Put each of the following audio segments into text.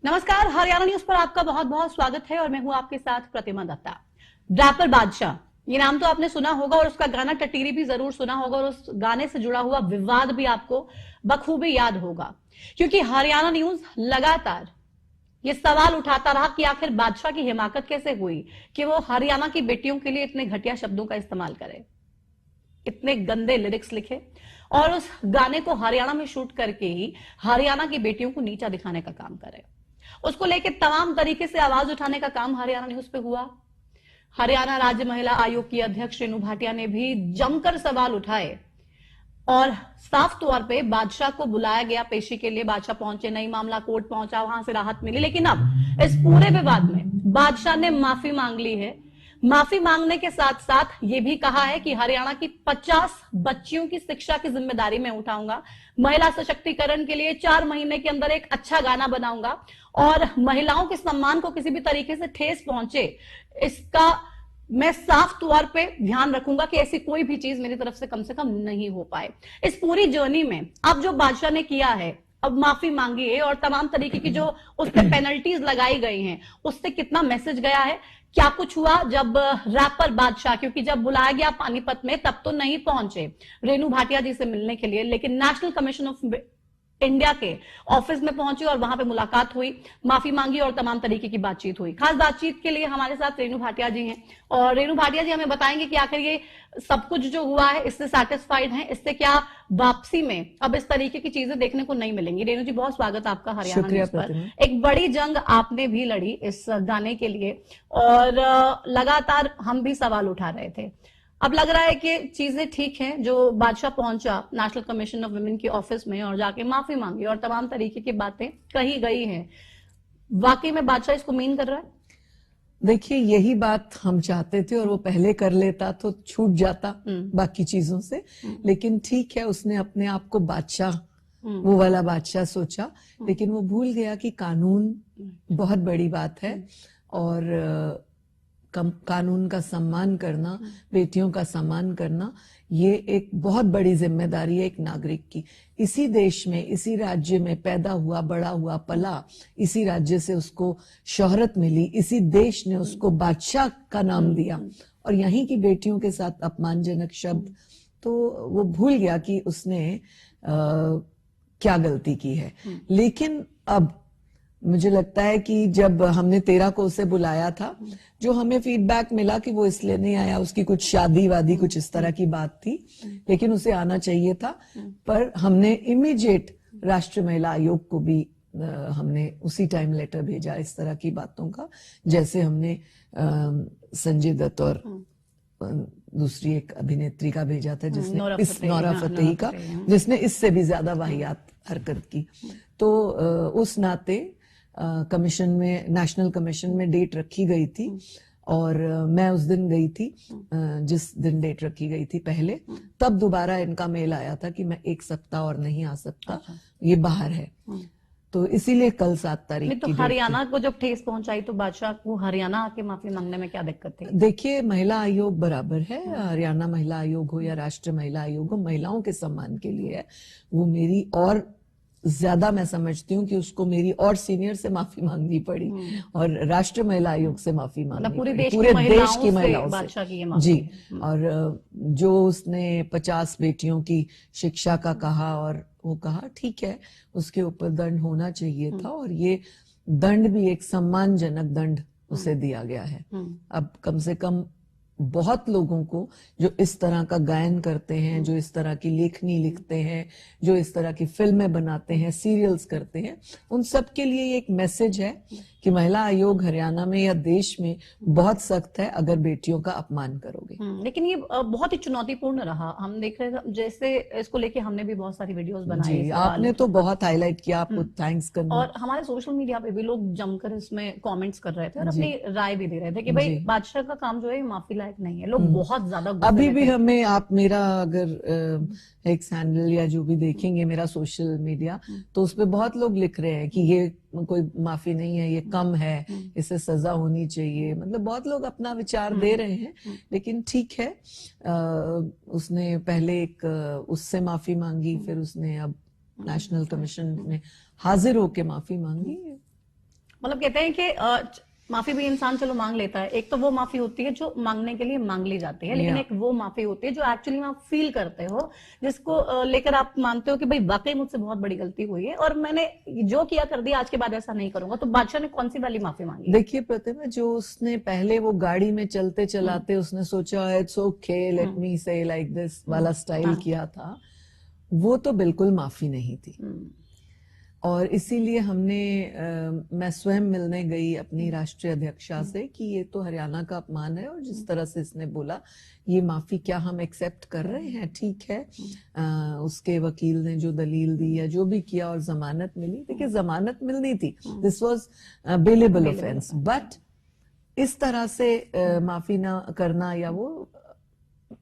नमस्कार, हरियाणा न्यूज पर आपका बहुत बहुत स्वागत है और मैं हूं आपके साथ प्रतिमा दत्ता। रैपर बादशाह, ये नाम तो आपने सुना होगा और उसका गाना टटीरी भी जरूर सुना होगा और उस गाने से जुड़ा हुआ विवाद भी आपको बखूबी याद होगा, क्योंकि हरियाणा न्यूज लगातार ये सवाल उठाता रहा कि आखिर बादशाह की हिमाकत कैसे हुई कि वो हरियाणा की बेटियों के लिए इतने घटिया शब्दों का इस्तेमाल करे, इतने गंदे लिरिक्स लिखे और उस गाने को हरियाणा में शूट करके ही हरियाणा की बेटियों को नीचा दिखाने का काम करे। उसको लेकर तमाम तरीके से आवाज उठाने का काम हरियाणा न्यूज पे हुआ। हरियाणा राज्य महिला आयोग की अध्यक्ष रेणु भाटिया ने भी जमकर सवाल उठाए और साफ तौर पे बादशाह को बुलाया गया पेशी के लिए। बादशाह पहुंचे, नई मामला कोर्ट पहुंचा, वहां से राहत मिली, लेकिन अब इस पूरे विवाद में बादशाह ने माफी मांग ली है। माफी मांगने के साथ साथ ये भी कहा है कि हरियाणा की 50 बच्चियों की शिक्षा की जिम्मेदारी मैं उठाऊंगा, महिला सशक्तिकरण के लिए 4 महीने के अंदर एक अच्छा गाना बनाऊंगा और महिलाओं के सम्मान को किसी भी तरीके से ठेस पहुंचे इसका मैं साफ तौर पे ध्यान रखूंगा कि ऐसी कोई भी चीज मेरी तरफ से कम नहीं हो पाए। इस पूरी जर्नी में अब जो बादशाह ने किया है, अब माफी मांगी है और तमाम तरीके की जो उस पर पेनल्टीज लगाई गई हैं, उससे कितना मैसेज गया है, क्या कुछ हुआ जब रैपर बादशाह, क्योंकि जब बुलाया गया पानीपत में तब तो नहीं पहुंचे रेणु भाटिया जी से मिलने के लिए, लेकिन नेशनल कमीशन ऑफ इंडिया के ऑफिस में पहुंचे और वहां पे मुलाकात हुई, माफी मांगी और तमाम तरीके की बातचीत हुई। खास बातचीत के लिए हमारे साथ रेणु भाटिया जी हैं और रेणु भाटिया जी हमें बताएंगे कि आखिर ये सब कुछ जो हुआ है इससे सेटिस्फाइड हैं, इससे क्या वापसी में अब इस तरीके की चीजें देखने को नहीं मिलेंगी। रेणु जी, बहुत स्वागत आपका हरियाणा न्यूज पर। एक बड़ी जंग आपने भी लड़ी इस गाने के लिए और लगातार हम भी सवाल उठा रहे थे। अब लग रहा है कि चीजें ठीक हैं, जो बादशाह पहुंचा नेशनल कमीशन ऑफ वुमेन के ऑफिस में और जाके माफी मांगी और तमाम तरीके की बातें कही गई हैं। वाकई में बादशाह इसको मीन कर रहा है? देखिए, यही बात हम चाहते थे और वो पहले कर लेता तो छूट जाता बाकी चीजों से, लेकिन ठीक है, उसने अपने आप को बादशाह, वो वाला बादशाह सोचा, लेकिन वो भूल गया कि कानून बहुत बड़ी बात है और कानून का सम्मान करना, बेटियों का सम्मान करना, ये एक बहुत बड़ी जिम्मेदारी है एक नागरिक की। इसी देश में, इसी राज्य में पैदा हुआ, बड़ा हुआ, पला, इसी राज्य से उसको शोहरत मिली, इसी देश ने उसको बादशाह का नाम दिया और यहीं की बेटियों के साथ अपमानजनक शब्द, तो वो भूल गया कि उसने क्या गलती की है। लेकिन अब मुझे लगता है कि जब हमने 13 को उसे बुलाया था, जो हमें फीडबैक मिला कि वो इसलिए नहीं आया, उसकी कुछ शादी वादी कुछ इस तरह की बात थी, लेकिन उसे आना चाहिए था। पर हमने इमीडिएट राष्ट्रीय महिला आयोग को भी हमने उसी टाइम लेटर भेजा इस तरह की बातों का, जैसे हमने संजय दत्त और दूसरी एक अभिनेत्री का भेजा था, जिसने नोरा फतेही का, जिसने इससे भी ज्यादा वाहियात हरकत की। तो उस नाते कमीशन में, नेशनल कमीशन में डेट रखी गई थी और मैं उस दिन गई थी, जिस दिन डेट रखी गई थी पहले, तब दोबारा इनका मेल आया था कि मैं 1 सप्ताह और नहीं आ सकता, ये बाहर है। तो इसीलिए कल 7 तारीख की तो हरियाणा को जब ठेस पहुंचाई तो बादशाह को हरियाणा आके माफी मांगने में क्या दिक्कत थी? देखिए, महिला आयोग बराबर है, हरियाणा महिला आयोग हो या राष्ट्रीय महिला आयोग हो, महिलाओं के सम्मान के लिए है। वो मेरी और ज्यादा, मैं समझती हूँ कि उसको मेरी और सीनियर से माफी मांगनी पड़ी और राष्ट्रीय महिला आयोग से माफी मांगनी पड़ी, पूरे देश की महिलाओं से। जी, और जो उसने 50 बेटियों की शिक्षा का कहा और वो कहा, ठीक है, उसके ऊपर दंड होना चाहिए था और ये दंड भी एक सम्मानजनक दंड उसे दिया गया है। अब कम से कम बहुत लोगों को जो इस तरह का गायन करते हैं, जो इस तरह की लेखनी लिखते हैं, जो इस तरह की फिल्में बनाते हैं, सीरियल्स करते हैं, उन सब के लिए ये एक मैसेज है कि महिला आयोग हरियाणा में या देश में बहुत सख्त है अगर बेटियों का अपमान करोगे। लेकिन ये बहुत ही चुनौतीपूर्ण रहा। हम देख रहे थे, जैसे इसको लेके हमने भी बहुत सारी वीडियोस बनाई, आपने तो बहुत हाईलाइट किया, आपको थैंक्स करना। और हमारे सोशल मीडिया पे भी लोग जमकर इसमें कमेंट्स कर रहे थे और अपनी राय भी दे रहे थे कि भाई बादशाह का काम जो है माफी लायक नहीं है। लोग बहुत ज्यादा अभी भी हमें, आप मेरा अगर एक्स हैंडल या जो भी देखेंगे मेरा सोशल मीडिया, तो उसपे बहुत लोग लिख रहे हैं कि ये कोई माफी नहीं है, ये कम है, इसे सजा होनी चाहिए। मतलब बहुत लोग अपना विचार दे रहे हैं, लेकिन ठीक है, उसने पहले एक उससे माफी मांगी, फिर उसने अब नेशनल कमीशन में हाजिर होके माफी मांगी। मतलब कहते हैं कि माफी भी इंसान चलो मांग लेता है, एक तो वो माफी होती है जो मांगने के लिए मांग ली जाती है, लेकिन एक वो माफी होती है जो एक्चुअली आप फील करते हो, जिसको लेकर आप मानते हो कि भाई वाकई मुझसे बहुत बड़ी गलती हुई है और मैंने जो किया कर दिया, आज के बाद ऐसा नहीं करूंगा। तो बादशाह ने कौन सी वाली माफी मांगी? देखिए प्रतिमा, जो उसने पहले वो गाड़ी में चलते चलाते उसने सोचा इट्स ओके लेट मी से लाइक दिस वाला स्टाइल किया था, वो तो बिल्कुल माफी नहीं थी। और इसीलिए हमने मैं स्वयं मिलने गई अपनी राष्ट्रीय अध्यक्षा से कि ये तो हरियाणा का अपमान है और जिस तरह से इसने बोला ये माफी क्या हम एक्सेप्ट कर रहे हैं, ठीक है। उसके वकील ने जो दलील दी या जो भी किया और जमानत मिली, देखिए जमानत मिलनी थी, this was bailable offence, but इस तरह से माफी ना करना या वो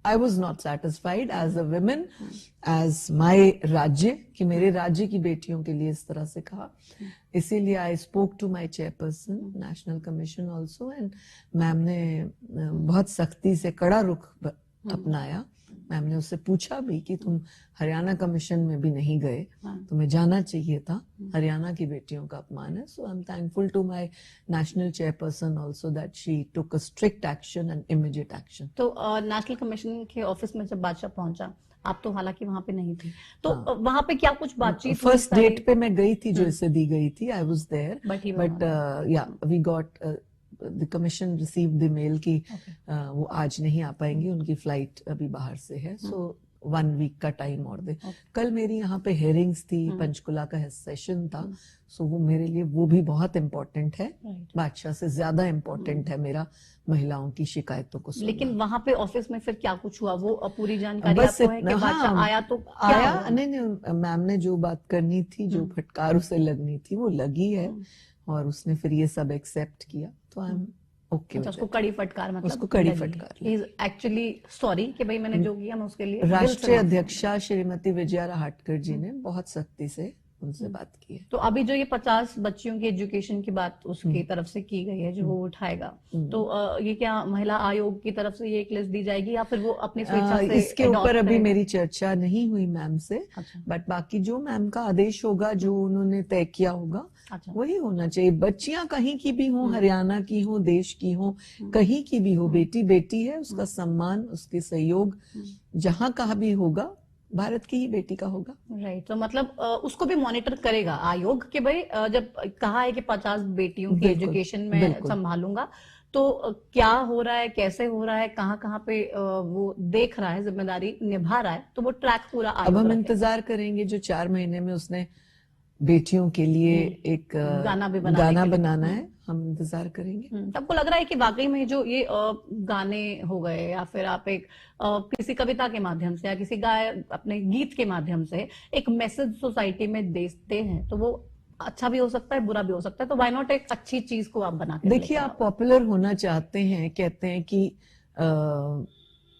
I was not satisfied as a woman, as my राज्य, कि मेरे राज्य की बेटियों के लिए इस तरह से कहा। इसीलिए I spoke to my chairperson, National Commission also, and ma'am ने बहुत सख्ती से कड़ा रुख अपनाया। मैम ने उससे पूछा भी कि तुम हरियाणा कमीशन में भी नहीं गए, तुम्हें जाना चाहिए था, हरियाणा की बेटियों का अपमान है। So I am thankful to my national chairperson also that she took a strict action and immediate action. तो नेशनल कमीशन के ऑफिस में जब बादशाह पहुंचा, आप तो हालांकि वहां पे नहीं थी, तो वहां पे क्या कुछ बातचीत? फर्स्ट डेट पे मैं गई थी जो इसे दी गई थी, I was there, but yeah we got the commission receive the mail कि वो आज नहीं आ पाएंगी, उनकी फ्लाइट अभी बाहर से है, सो 1 वीक का टाइम और दे। कल मेरी यहाँ पे हेयरिंग्स थी, पंचकुला का सेशन था, सो वो मेरे लिए वो भी बहुत इम्पोर्टेंट है, बादशाह से ज्यादा इम्पोर्टेंट है मेरा महिलाओं की शिकायतों को सुनना। लेकिन वहां पे ऑफिस में फिर क्या कुछ हुआ, वो पूरी जानकारी आपको है कि बादशाह आया तो आया? नहीं, मैम ने जो बात करनी थी, जो फटकार उसे लगनी थी वो लगी है और उसने फिर ये सब एक्सेप्ट किया, तो आई एम ओके। उसको कड़ी फटकार, मतलब उसको कड़ी फटकार, ही इज एक्चुअली सॉरी कि भाई मैंने जो किया मैं उसके लिए। राष्ट्रीय अध्यक्षा श्रीमती विजया राहटकर जी ने बहुत सख्ती से उनसे बात की है। तो अभी जो ये 50 बच्चियों की एजुकेशन की बात उसकी तरफ से की गई है, जो वो उठाएगा, तो ये क्या महिला आयोग की तरफ से ये एक लिस्ट दी जाएगी या फिर वो अपनी स्वेच्छा से? इसके ऊपर अभी मेरी चर्चा नहीं हुई मैम से, बट बाकी जो मैम का आदेश होगा, जो उन्होंने तय किया होगा, वही होना चाहिए। बच्चियां कहीं की भी हो, हरियाणा की हो, देश की हो, कहीं की भी हो, बेटी बेटी है, उसका सम्मान, उसके सहयोग जहां कहा भी होगा, भारत की ही बेटी का होगा। राइट, तो मतलब उसको भी मॉनिटर करेगा आयोग कि भाई जब कहा है कि 50 बेटियों की एजुकेशन में संभालूंगा, तो क्या हो रहा है, कैसे हो रहा है, कहाँ कहाँ पे वो देख रहा है, जिम्मेदारी निभा रहा है, तो वो ट्रैक पूरा अब हम इंतजार करेंगे जो 4 महीने में उसने बेटियों के लिए एक गाना बनाना है, हम इंतजार करेंगे। आपको लग रहा है कि वाकई में जो ये गाने हो गए या फिर आप एक किसी कविता के माध्यम से या किसी अपने गीत के माध्यम से एक मैसेज सोसाइटी में देते हैं, तो वो अच्छा भी हो सकता है, बुरा भी हो सकता है, तो व्हाई नॉट एक अच्छी चीज को आप बना के देखिए, आप पॉपुलर होना चाहते हैं, कहते हैं कि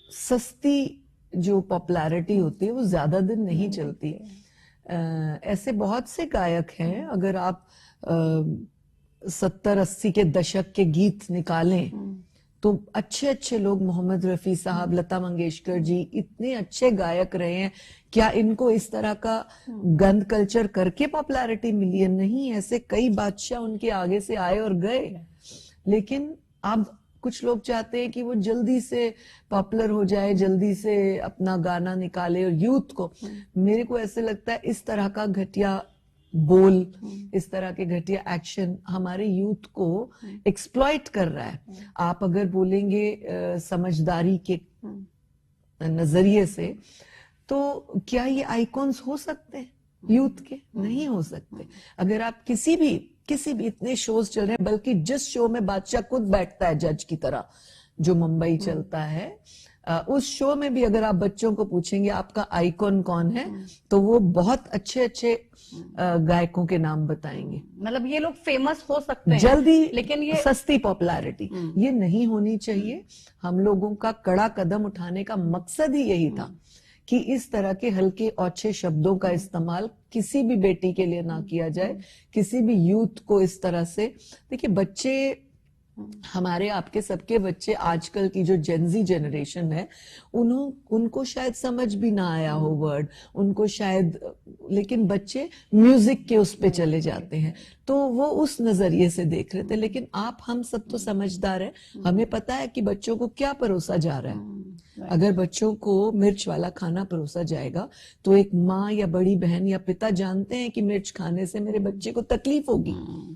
सस्ती जो पॉपुलैरिटी होती है वो ज्यादा दिन नहीं चलती। ऐसे बहुत से गायक हैं, अगर आप 70-80 के दशक के गीत निकालें तो अच्छे अच्छे लोग, मोहम्मद रफी साहब, लता मंगेशकर जी, इतने अच्छे गायक रहे हैं। क्या इनको इस तरह का गंद कल्चर करके पॉपुलैरिटी मिली है? नहीं, ऐसे कई बादशाह उनके आगे से आए और गए, लेकिन अब कुछ लोग चाहते हैं कि वो जल्दी से पॉपुलर हो जाए, जल्दी से अपना गाना निकाले, और यूथ को, मेरे को ऐसे लगता है इस तरह का घटिया बोल, इस तरह के घटिया एक्शन हमारे यूथ को एक्सप्लॉइट कर रहा है। आप अगर बोलेंगे समझदारी के नजरिए से, तो क्या ये आइकॉन्स हो सकते हैं यूथ के? नहीं हो सकते। अगर आप किसी भी इतने शोज चल रहे हैं, बल्कि जिस शो में बादशाह खुद बैठता है जज की तरह, जो मुंबई चलता है, उस शो में भी अगर आप बच्चों को पूछेंगे आपका आइकॉन कौन है, तो वो बहुत अच्छे अच्छे गायकों के नाम बताएंगे। मतलब ये लोग फेमस हो सकते हैं जल्दी, लेकिन ये सस्ती पॉपुलैरिटी ये नहीं होनी चाहिए। हम लोगों का कड़ा कदम उठाने का मकसद ही यही था कि इस तरह के हल्के औछे शब्दों का इस्तेमाल किसी भी बेटी के लिए ना किया जाए, किसी भी यूथ को इस तरह से। देखिए, बच्चे हमारे आपके सबके बच्चे, आजकल की जो जेनजी जनरेशन है, उनको शायद समझ भी ना आया हो वर्ड, उनको शायद, लेकिन बच्चे म्यूजिक के उस पे चले जाते हैं, तो वो उस नजरिए से देख रहे थे। लेकिन हम सब तो समझदार है, हमें पता है कि बच्चों को क्या परोसा जा रहा है। अगर बच्चों को मिर्च वाला खाना परोसा जाएगा तो एक माँ या बड़ी बहन या पिता जानते हैं कि मिर्च खाने से मेरे बच्चे को तकलीफ होगी,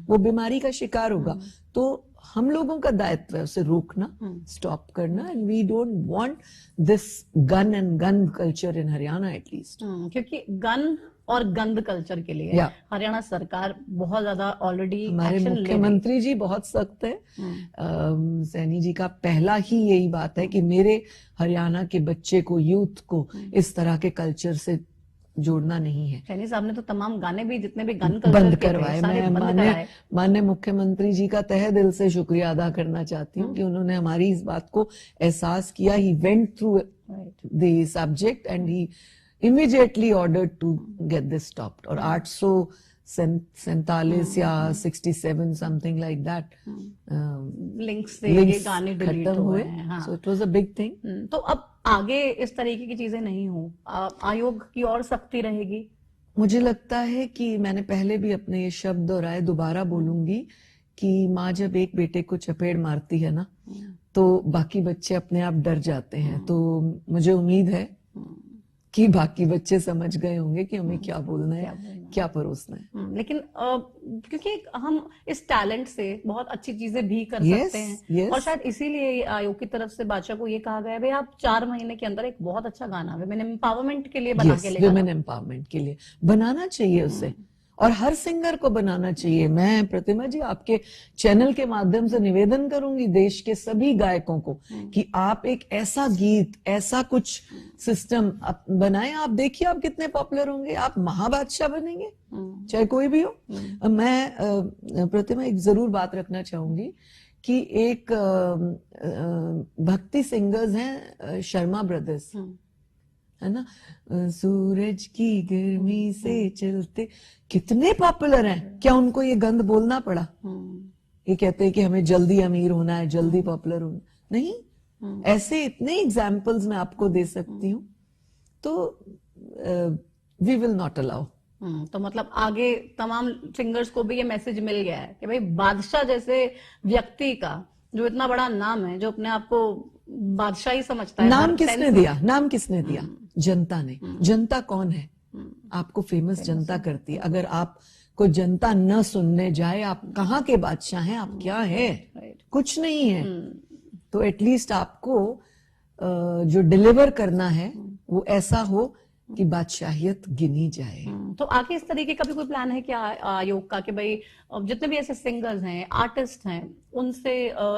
वो बीमारी का शिकार होगा, तो हम लोगों का दायित्व है उसे रोकना, स्टॉप करना। And we don't want this gun culture in Haryana at least, क्योंकि गन और गंद कल्चर के लिए हरियाणा सरकार बहुत ज्यादा ऑलरेडी हमारे मुख्यमंत्री जी बहुत सख्त है। सैनी जी का पहला ही यही बात है कि मेरे हरियाणा के बच्चे को, यूथ को इस तरह के कल्चर से जोड़ना नहीं है। सैनी साहब ने तो तमाम गाने भी, जितने भी गन कल्चर बंद के करवाए। मैं माननीय मुख्यमंत्री जी का तहे दिल से शुक्रिया अदा करना चाहती हूँ कि उन्होंने हमारी इस बात को एहसास किया। He went through the subject and he immediately ordered to get this stopped. और 847 या 67 something like that लिंक्स से ये गाने डिलीट हुए। So it was a big thing. तो अब आगे इस तरीके की चीजें नहीं हो, आयोग की और सख्ती रहेगी? मुझे लगता है कि मैंने पहले भी अपने ये शब्द दोहराए, दोबारा बोलूंगी कि माँ जब एक बेटे को चपेड़ मारती है ना, तो बाकी बच्चे अपने आप डर जाते हैं। तो मुझे उम्मीद है कि बाकी बच्चे समझ गए होंगे कि हमें क्या बोलना है, क्या परोसना है। लेकिन क्योंकि हम इस टैलेंट से बहुत अच्छी चीजें भी कर सकते हैं, और शायद इसीलिए आयोग की तरफ से बादशाह को ये कहा गया है, भाई आप 4 महीने के अंदर एक बहुत अच्छा गाना विमेन एम्पावरमेंट के लिए बना के लेकर, विमेन एम्पावरमेंट के लिए बनाना चाहिए उसे, और हर सिंगर को बनाना चाहिए। मैं प्रतिमा जी आपके चैनल के माध्यम से निवेदन करूंगी देश के सभी गायकों को कि आप एक ऐसा गीत, ऐसा कुछ सिस्टम बनाएं। आप देखिए आप कितने पॉपुलर होंगे, आप महाबादशाह बनेंगे, चाहे कोई भी हो। मैं प्रतिमा एक जरूर बात रखना चाहूंगी कि एक भक्ति सिंगर्स हैं शर्मा ब्रदर्स, है ना, सूरज की गर्मी से चलते, कितने पॉपुलर हैं। क्या उनको ये गंद बोलना पड़ा? ये कहते हैं कि हमें जल्दी अमीर होना है, जल्दी पॉपुलर होना, नहीं। ऐसे इतने एग्जाम्पल्स मैं आपको दे सकती हूँ। तो वी विल नॉट अलाउ। तो मतलब आगे तमाम सिंगर्स को भी ये मैसेज मिल गया है कि भाई बादशाह जैसे व्यक्ति का जो इतना बड़ा नाम है, जो अपने आप को बादशाह ही समझता है, नाम किसने दिया? नाम किसने दिया? जनता ने। जनता कौन है? आपको फेमस जनता करती है। अगर आपको जनता न सुनने जाए, आप कहाँ के बादशाह हैं? आप क्या है? कुछ नहीं है। तो एटलीस्ट आपको जो डिलीवर करना है वो ऐसा हो कि बादशाहियत गिनी जाए। तो आगे इस तरीके का भी कोई प्लान है क्या आयोग का कि भाई जितने भी ऐसे सिंगर्स हैं, आर्टिस्ट हैं, उनसे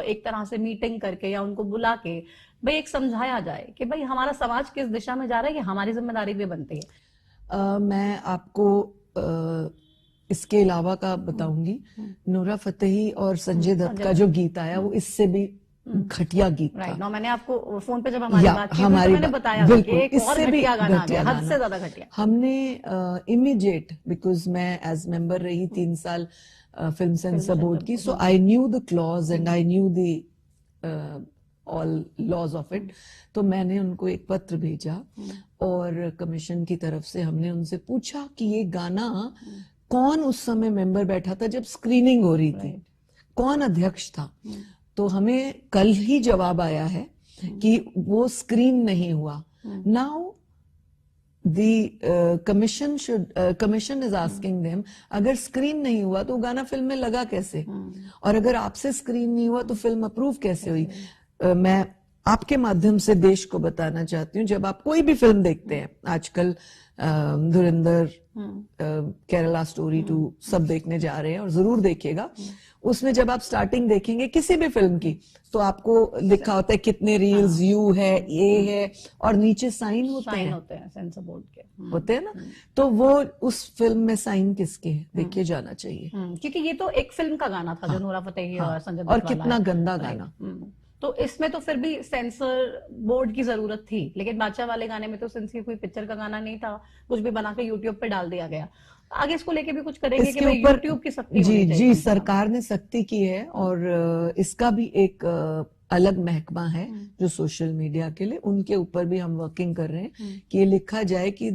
एक तरह से मीटिंग करके या उनको बुला के भाई एक समझाया जाए कि भाई हमारा समाज किस दिशा में जा रहा है, कि हमारी जिम्मेदारी भी बनती है? मैं आपको इसके अलावा का बताऊंगी। नूरा फतेही और संजय दत्त का जो गीत आया वो इससे भी घटिया गीत था। राइट, मैंने आपको फोन पे जब हमारी बात की तो मैंने बताया कि एक और घटिया गाना आ गया, हद से ज्यादा घटिया। हमने इमीडिएट, बिकॉज मैं एज मेंबर रही 3 साल फिल्म सेंसर बोर्ड की, so I knew the clause and I knew the all laws of it. तो मैंने उनको एक पत्र भेजा और कमीशन की तरफ से हमने उनसे पूछा कि ये गाना कौन उस समय मेंबर बैठा था जब स्क्रीनिंग हो रही थी, कौन अध्यक्ष था? तो हमें कल ही जवाब आया है कि वो स्क्रीन नहीं हुआ। Now the commission is asking them, अगर स्क्रीन नहीं हुआ तो गाना फिल्म में लगा कैसे? और अगर आपसे स्क्रीन नहीं हुआ तो फिल्म अप्रूव कैसे हुई? मैं आपके माध्यम से देश को बताना चाहती हूँ, जब आप कोई भी फिल्म देखते हैं, आजकल धुरंधर, केरला स्टोरी 2 सब देखने जा रहे हैं और जरूर देखिएगा। उसमें जब आप स्टार्टिंग देखेंगे किसी भी फिल्म की तो आपको लिखा होता है कितने रील्स, यू है, ये है, और नीचे साइन होते हैं सेंसर बोर्ड के होते हैं ना। तो वो उस फिल्म में साइन किसके है देखे जाना चाहिए, क्योंकि ये तो एक फिल्म का गाना था जो नूरा फतेही और संजय दत्त और कितना गंदा गाना। तो इसमें तो फिर भी सेंसर बोर्ड की जरूरत थी, लेकिन बादशाह वाले गाने में तो सिंस कोई पिक्चर का गाना नहीं था, कुछ भी बना के यूट्यूब पे डाल दिया गया। आगे इसको लेके भी कुछ करेंगे कि इसके भाई ऊपर यूट्यूब की सख्ती जी होनी चाहिए? जी सरकार ने सख्ती की है, और इसका भी एक अलग महकमा है जो सोशल मीडिया के लिए, उनके ऊपर भी हम वर्किंग कर रहे हैं कि ये लिखा जाए कि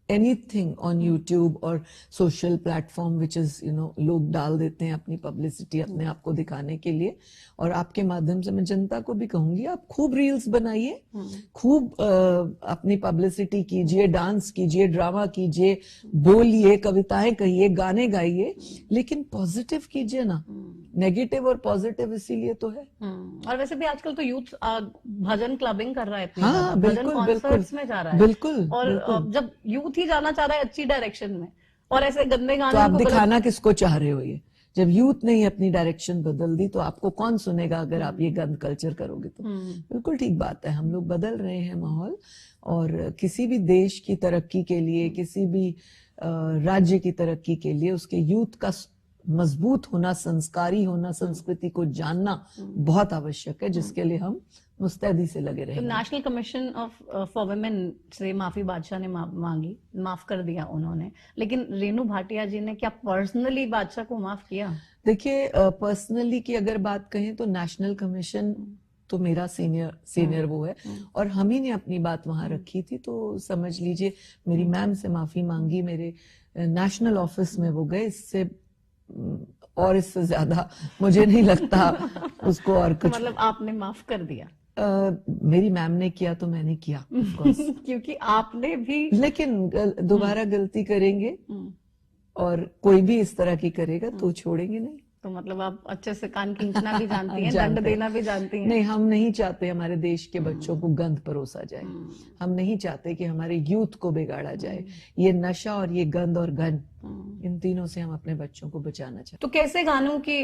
एनीथिंग ऑन यूट्यूब और सोशल प्लेटफॉर्म विच इज लोग डाल देते हैं अपनी पब्लिसिटी, अपने आप को दिखाने के लिए। और आपके माध्यम से मैं जनता को भी कहूंगी, आप खूब रील्स बनाइए, खूब अपनी पब्लिसिटी कीजिए, डांस कीजिए, ड्रामा कीजिए, बोलिए, कविताएं कहिए, गाने गाइए, लेकिन पॉजिटिव कीजिए ना। नेगेटिव और पॉजिटिव इसीलिए तो है। और वैसे भी आजकल तो यूथ भजन क्लबिंग कर रहा है इतनी हाँ, ज्यादा, भजन बिल्कुल, कॉन्सर्ट्स में जा रहा है। बिल्कुल, और बिल्कुल। जब यूथ ही जाना चाह रहा है अच्छी डायरेक्शन में, और ऐसे गंदे तो गाने आप को दिखाना किसको चाह रहे हो? ये जब यूथ ने ही अपनी डायरेक्शन बदल दी तो आपको कौन सुनेगा अगर आप ये गंद कल्चर करोगे तो? बिल्कुल ठीक बात है, हम लोग बदल रहे हैं माहौल। और किसी भी देश की तरक्की के लिए, किसी भी राज्य की तरक्की के लिए उसके यूथ का मजबूत होना, संस्कारी होना, संस्कृति को जानना बहुत आवश्यक है, जिसके लिए हम मुस्तैदी से लगे तो रहेंगे। नेशनल कमीशन फॉर वुमेन से माफी बादशाह ने मांगी, माफ कर दिया उन्होंने, लेकिन रेणु भाटिया जी ने क्या पर्सनली बादशाह को माफ किया? देखिए, पर्सनली की अगर बात कहें तो नेशनल कमीशन तो मेरा सीनियर वो है, और हम ही ने अपनी बात वहां रखी थी, तो समझ लीजिए मेरी मैम से माफी मांगी, मेरे नेशनल ऑफिस में वो गए, इससे और इससे ज्यादा मुझे नहीं लगता उसको और कुछ। मतलब आपने माफ कर दिया? मेरी मैम ने किया तो मैंने किया of course। क्योंकि आपने भी, लेकिन दोबारा गलती करेंगे और कोई भी इस तरह की करेगा तो छोड़ेंगे नहीं। तो मतलब आप अच्छे से कान खींचना भी जानती हैं, जानते दंड देना भी जानती हैं? नहीं, हम नहीं चाहते हमारे देश के बच्चों को गंद परोसा जाए, हम नहीं चाहते कि हमारे यूथ को बिगाड़ा जाए। ये नशा और ये गंद और घन, इन तीनों से हम अपने बच्चों को बचाना चाहते। तो कैसे गानों की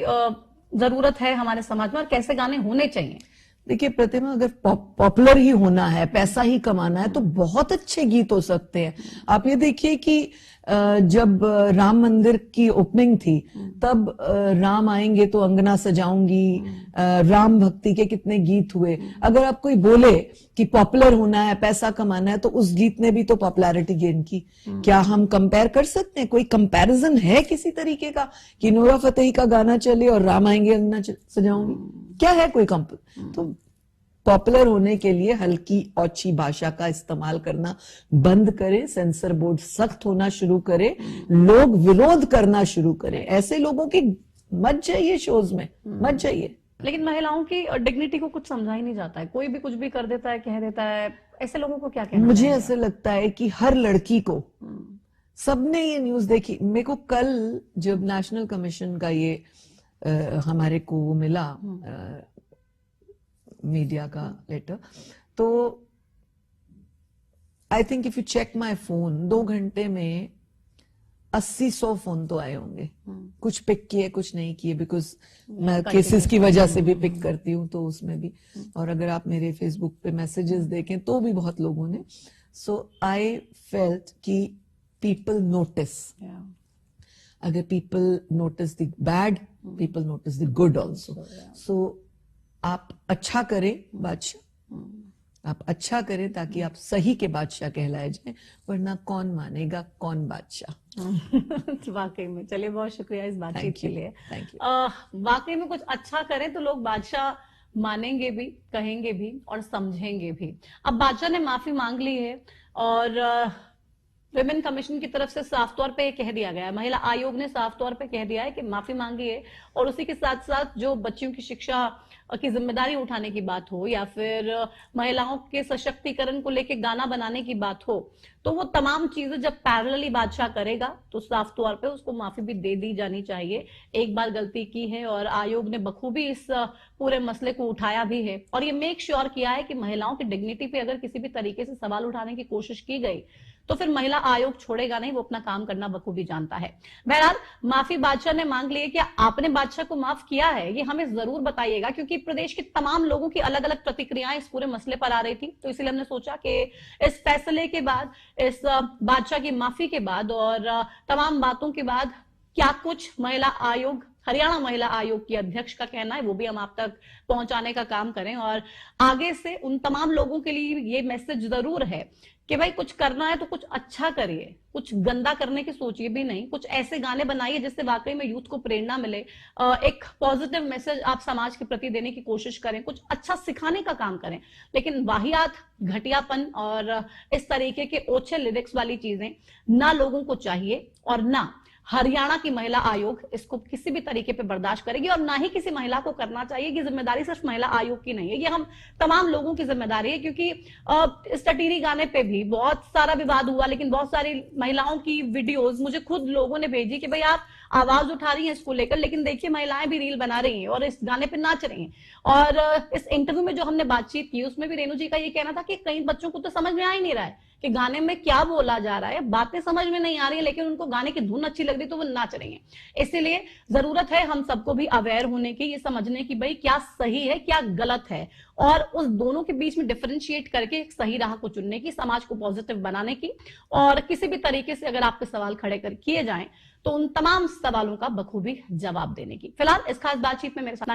जरूरत है हमारे समाज में, और कैसे गाने होने चाहिए? देखिए प्रतिमा, अगर पॉपुलर ही होना है, पैसा ही कमाना है, तो बहुत अच्छे गीत हो सकते हैं। आप ये देखिए कि जब राम मंदिर की ओपनिंग थी तब राम आएंगे तो अंगना सजाऊंगी, राम भक्ति के कितने गीत हुए। अगर आप कोई बोले कि पॉपुलर होना है, पैसा कमाना है, तो उस गीत ने भी तो पॉपुलैरिटी गेन की। क्या हम कंपेयर कर सकते हैं? कोई कंपैरिजन है किसी तरीके का कि नूरा फतेही का गाना चले और राम आएंगे अंगना सजाऊंगी? क्या है कोई तो पॉपुलर होने के लिए हल्की औची भाषा का इस्तेमाल करना बंद करें, सेंसर बोर्ड सख्त होना शुरू करे, लोग विरोध करना शुरू करें। ऐसे लोगों की मत जाइए शोज में, मत जाइए। लेकिन महिलाओं की डिग्निटी को कुछ समझा ही नहीं जाता है, कोई भी कुछ भी कर देता है, कह देता है। ऐसे लोगों को क्या कहना? मुझे ऐसे लगता है कि हर लड़की को, सबने ये न्यूज देखी। मेरे को कल जब नेशनल कमीशन का ये हमारे को वो मिला मीडिया का लेटर, तो I think if you check my phone, 2 घंटे में 80-100 फोन तो आए होंगे। कुछ पिक किए, कुछ नहीं किए, बिकॉज मैं केसेस की वजह से भी पिक करती हूँ, तो उसमें भी। और अगर आप मेरे फेसबुक पे मैसेजेस देखें तो भी बहुत लोगों ने। सो आई फेल्ट कि पीपल नोटिस। अगर people notice the bad, people notice the good also. So आप अच्छा करें बादशाह, आप अच्छा करें ताकि आप सही के बादशाह कहलाए जाएं, वरना कौन मानेगा कौन बादशाह। वाकई में, चलिए बहुत शुक्रिया इस बातचीत के लिए। Thank you. वाकई में कुछ अच्छा करें तो लोग बादशाह मानेंगे भी, कहेंगे भी और समझेंगे भी। अब बादशाह ने माफी मांग ली है, और विमेन कमीशन की तरफ से साफ तौर पे कह दिया गया है, महिला आयोग ने साफ तौर पे कह दिया है कि माफी मांगी है। और उसी के साथ साथ जो बच्चियों की शिक्षा की जिम्मेदारी उठाने की बात हो, या फिर महिलाओं के सशक्तिकरण को लेकर गाना बनाने की बात हो, तो वो तमाम चीजें जब पैरेलली बादशाह करेगा तो साफ तौर पे उसको माफी भी दे दी जानी चाहिए। एक बार गलती की है और आयोग ने बखूबी इस पूरे मसले को उठाया भी है, और ये मेक श्योर किया है कि महिलाओं की डिग्निटी पे अगर किसी भी तरीके से सवाल उठाने की कोशिश की गई तो फिर महिला आयोग छोड़ेगा नहीं, वो अपना काम करना बखूबी जानता है। बहरहाल माफी बादशाह ने मांग ली है। क्या आपने बादशाह को माफ किया है, ये हमें जरूर बताइएगा, क्योंकि प्रदेश के तमाम लोगों की अलग अलग प्रतिक्रियाएं इस पूरे मसले पर आ रही थी। तो इसलिए हमने सोचा कि इस फैसले के बाद, इस बादशाह की माफी के बाद और तमाम बातों के बाद क्या कुछ महिला आयोग, हरियाणा महिला आयोग की अध्यक्ष का कहना है, वो भी हम आप तक पहुंचाने का काम करें। और आगे से उन तमाम लोगों के लिए ये मैसेज जरूर है कि भाई कुछ करना है तो कुछ अच्छा करिए, कुछ गंदा करने की सोचिए भी नहीं, कुछ ऐसे गाने बनाइए जिससे वाकई में यूथ को प्रेरणा मिले, एक पॉजिटिव मैसेज आप समाज के प्रति देने की कोशिश करें, कुछ अच्छा सिखाने का काम करें। लेकिन वाहियात, घटियापन और इस तरीके के ओछे लिरिक्स वाली चीजें ना लोगों को चाहिए, और ना हरियाणा की महिला आयोग इसको किसी भी तरीके पे बर्दाश्त करेगी, और ना ही किसी महिला को करना चाहिए। कि जिम्मेदारी सिर्फ महिला आयोग की नहीं है, ये हम तमाम लोगों की जिम्मेदारी है। क्योंकि इस टटीरी गाने पे भी बहुत सारा विवाद हुआ, लेकिन बहुत सारी महिलाओं की वीडियोस मुझे खुद लोगों ने भेजी कि भाई आप आवाज उठा रही हैं इसको लेकर, लेकिन देखिए महिलाएं भी रील बना रही हैं और इस गाने पे नाच रही हैं। और इस इंटरव्यू में जो हमने बातचीत की उसमें भी रेणु जी का ये कहना था कि कई बच्चों को तो समझ में आ ही नहीं रहा है कि गाने में क्या बोला जा रहा है, बातें समझ में नहीं आ रही है, लेकिन उनको गाने की धुन अच्छी लग रही तो वो नाच रही हैं। इसीलिए जरूरत है हम सबको भी अवेयर होने की, ये समझने की भाई क्या सही है क्या गलत है, और उस दोनों के बीच में डिफरेंशिएट करके एक सही राह को चुनने की, समाज को पॉजिटिव बनाने की। और किसी भी तरीके से अगर आपके सवाल खड़े कर किए जाएं तो उन तमाम सवालों का बखूबी जवाब देने की। फिलहाल इस खास बातचीत में मेरे साथ